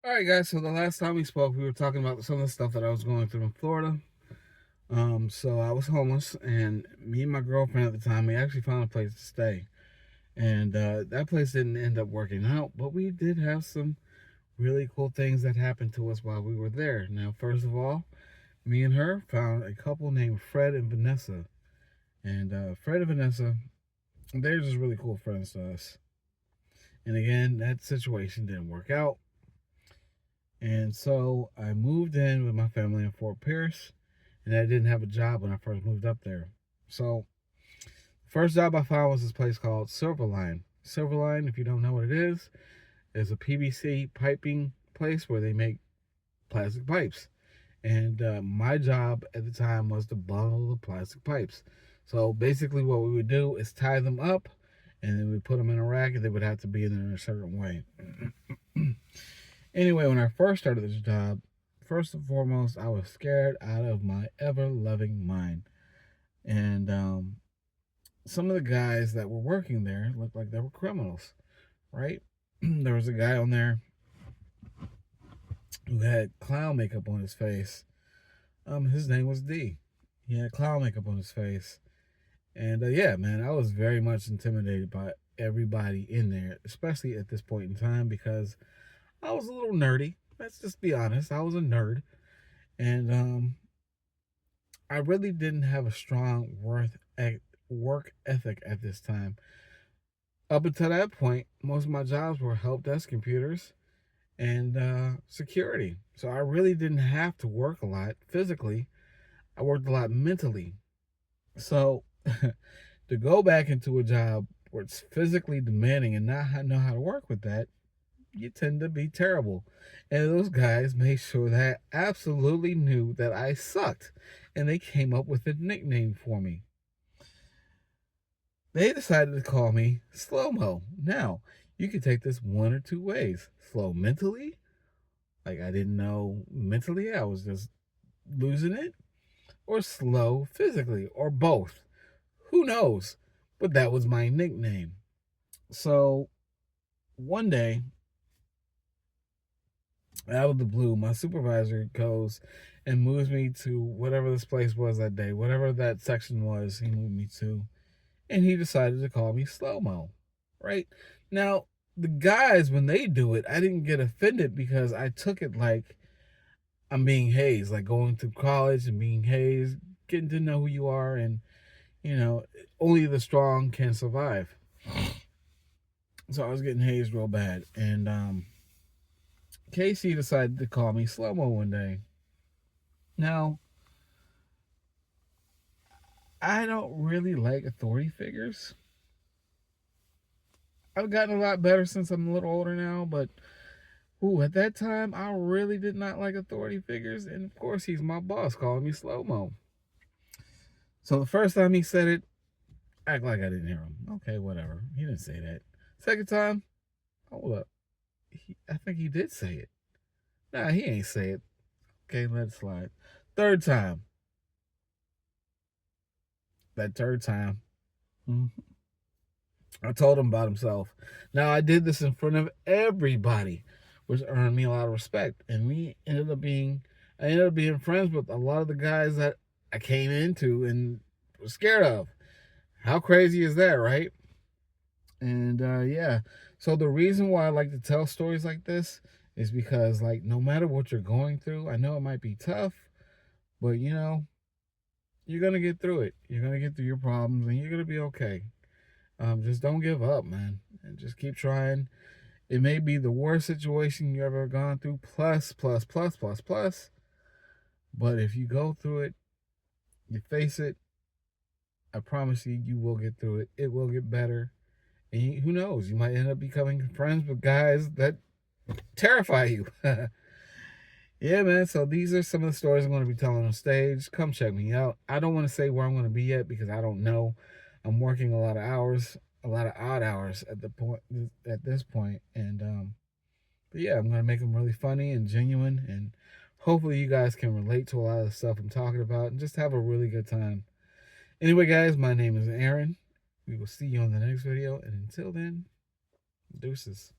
All right, guys. So the last time we spoke, we were talking about some of the stuff that I was going through in Florida. So I was homeless, and me and my girlfriend at the time, we actually found a place to stay, and that place didn't end up working out. But we did have some really cool things that happened to us while we were there. Now, first of all, me and her found a couple named Fred and Vanessa, and Fred and Vanessa, they're just really cool friends to us. And again, that situation didn't work out. And so I moved in with my family in Fort Pierce, and I didn't have a job when I first moved up there. So, the first job I found was this place called Silverline. Silverline, if you don't know what it is a PVC piping place where they make plastic pipes. And my job at the time was to bundle the plastic pipes. So basically, what we would do is tie them up, and then we put them in a rack, and they would have to be in there in a certain way. Anyway, when I first started this job, first and foremost, I was scared out of my ever loving mind. And some of the guys that were working there looked like they were criminals, right? There was a guy on there who had clown makeup on his face. His name was D. He had clown makeup on his face. And yeah, man, I was very much intimidated by everybody in there, especially at this point in time because I was a little nerdy. Let's just be honest. I was a nerd. And I really didn't have a strong work ethic at this time. Up until that point, most of my jobs were help desk computers and security. So I really didn't have to work a lot physically. I worked a lot mentally. So to go back into a job where it's physically demanding and not know how to work with that, you tend to be terrible. And those guys made sure that I absolutely knew that I sucked. And they came up with a nickname for me. They decided to call me Slow Mo. Now, you can take this one or two ways. Slow mentally, like I didn't know mentally, I was just losing it, or slow physically, or both. Who knows? But that was my nickname. So one day, out of the blue, my supervisor goes and moves me to whatever this place was that day, whatever that section was, he moved me to. And he decided to call me Slow Mo. Right? Now, the guys, when they do it, I didn't get offended because I took it like I'm being hazed, like going to college and being hazed, getting to know who you are, and, you know, only the strong can survive. So I was getting hazed real bad. And Casey decided to call me Slow Mo one day. Now, I don't really like authority figures. I've gotten a lot better since I'm a little older now, but ooh, at that time, I really did not like authority figures. And of course, he's my boss calling me Slow Mo. So the first time he said it, act like I didn't hear him. Okay, whatever. He didn't say that. Second time, hold up. I think he did say it. Nah, he ain't say it. Okay, let it slide. Third time. That third time, I told him about himself. Now, I did this in front of everybody, which earned me a lot of respect. And I ended up being friends with a lot of the guys that I came into and was scared of. How crazy is that, right? And yeah, so the reason why I like to tell stories like this is because, like, no matter what you're going through, I know it might be tough, but you're gonna get through it. You're gonna get through your problems, and you're gonna be okay. Just don't give up, man, and just keep trying. It may be the worst situation you ever gone through, plus, plus, plus, plus, plus. But if you go through it, you face it, I promise you, you will get through it. It will get better. And who knows, you might end up becoming friends with guys that terrify you. Yeah, man. So these are some of the stories I'm going to be telling on stage. Come check me out. I don't want to say where I'm going to be yet because I don't know. I'm working a lot of hours, a lot of odd hours at this point, and but yeah, I'm going to make them really funny and genuine, and hopefully you guys can relate to a lot of the stuff I'm talking about and just have a really good time. Anyway, guys, my name is Aaron. We will see you on the next video, and until then, deuces.